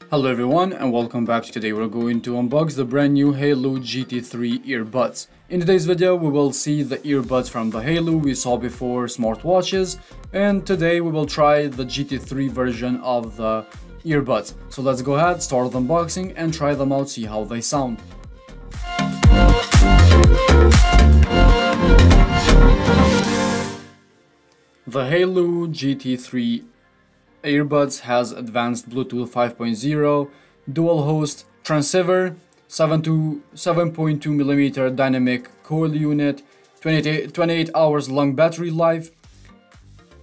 Hello everyone and welcome back. Today we're going to unbox the brand new Haylou GT3 earbuds. In today's video we will see the earbuds from the Haylou we saw before smartwatches, and today we will try the GT3 version of the earbuds. So let's go ahead, start the unboxing and try them out, see how they sound. The Haylou GT3 earbuds has advanced Bluetooth 5.0, dual host transceiver, 7.2mm dynamic coil unit, 28 hours long battery life.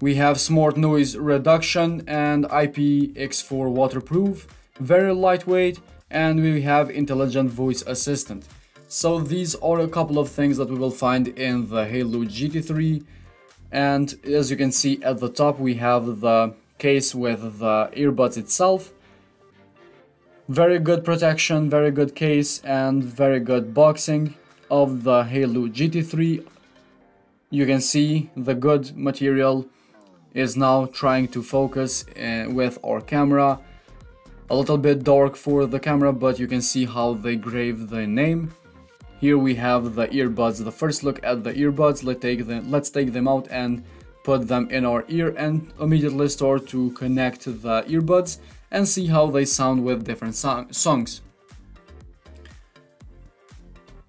We have smart noise reduction and IPX4 waterproof, very lightweight, and we have intelligent voice assistant. So these are a couple of things that we will find in the Haylou GT3. And as you can see at the top we have the case with the earbuds itself. Very good protection, very good case, and very good boxing of the Haylou GT3. You can see the good material is now trying to focus with our camera. A little bit dark for the camera, but you can see how they grave the name. Here we have the earbuds, the first look at the earbuds. Let's take them out and put them in our ear and immediately start to connect the earbuds and see how they sound with different songs.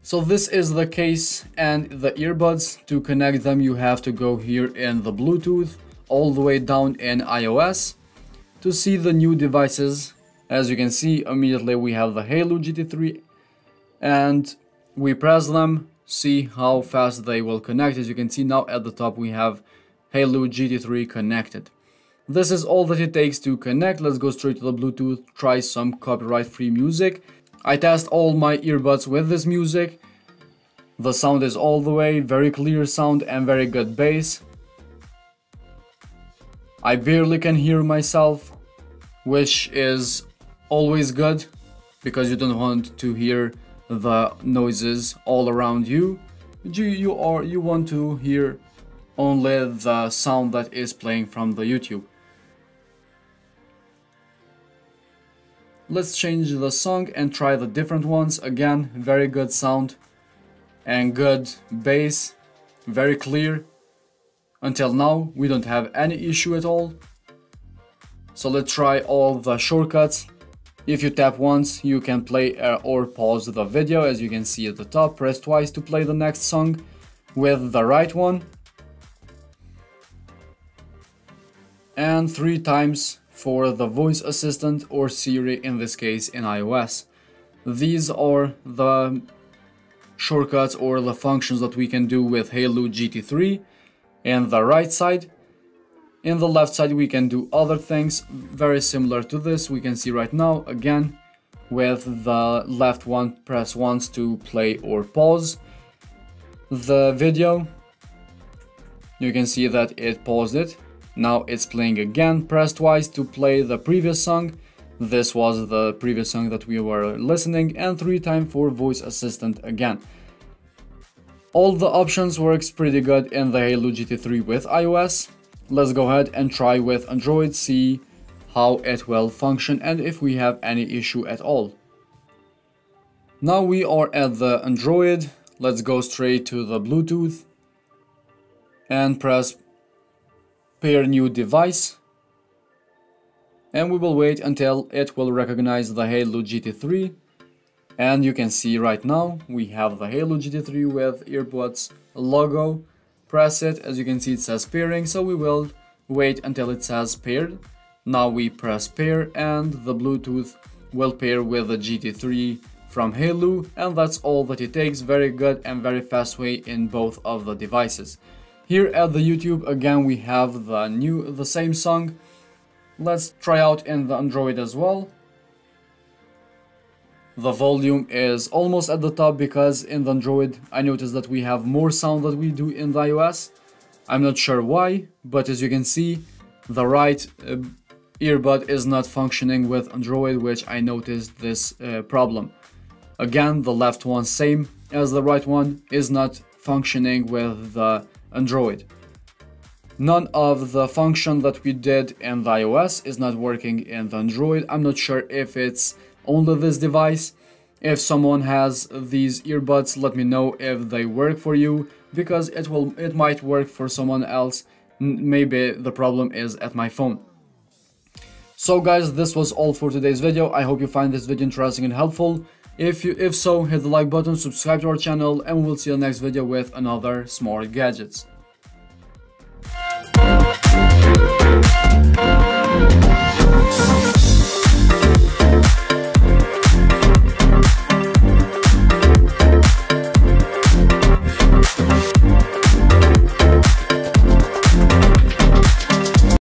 So this is the case and the earbuds. To connect them you have to go here in the Bluetooth, all the way down in iOS. To see the new devices, as you can see, immediately we have the Haylou GT3 and we press them, see how fast they will connect. As you can see now at the top we have Haylou GT3 connected. This is all that it takes to connect. Let's go straight to the Bluetooth, try some copyright-free music. I test all my earbuds with this music. The sound is all the way, very clear sound and very good bass. I barely can hear myself, which is always good because you don't want to hear the noises all around you. You want to hear only the sound that is playing from the YouTube. Let's change the song and try the different ones. Again, very good sound and good bass, very clear. Until now we don't have any issue at all. So let's try all the shortcuts. If you tap once you can play or pause the video. As you can see at the top, press twice to play the next song with the right one, and 3 times for the voice assistant or Siri in this case in iOS. These are the shortcuts or the functions that we can do with Haylou GT3 in the right side. In the left side we can do other things very similar to this. We can see right now, again with the left one, press once to play or pause the video. You can see that it paused it. Now it's playing again. Press twice to play the previous song. This was the previous song that we were listening, and 3 times for voice assistant again. All the options works pretty good in the Haylou GT3 with iOS. Let's go ahead and try with Android, see how it will function and if we have any issue at all. Now we are at the Android. Let's go straight to the Bluetooth and press pair new device, and we will wait until it will recognize the Haylou GT3. And you can see right now we have the Haylou GT3 with earbuds logo. Press it, as you can see it says pairing, so we will wait until it says paired. Now we press pair and the Bluetooth will pair with the GT3 from Haylou, and that's all that it takes. Very good and very fast way in both of the devices. Here at the YouTube again we have the same song. Let's try out in the Android as well. The volume is almost at the top because in the Android I noticed that we have more sound than we do in the iOS. I'm not sure why, but as you can see the right earbud is not functioning with Android, which I noticed this problem. Again, the left one, same as the right one, is not functioning with the Android. None of the function that we did in the iOS is not working in the Android. I'm not sure if it's only this device. If someone has these earbuds, let me know if they work for you, because it might work for someone else. Maybe the problem is at my phone. So guys, this was all for today's video. I hope you find this video interesting and helpful. If so, hit the like button, subscribe to our channel, and we'll see you in the next video with another smart gadgets.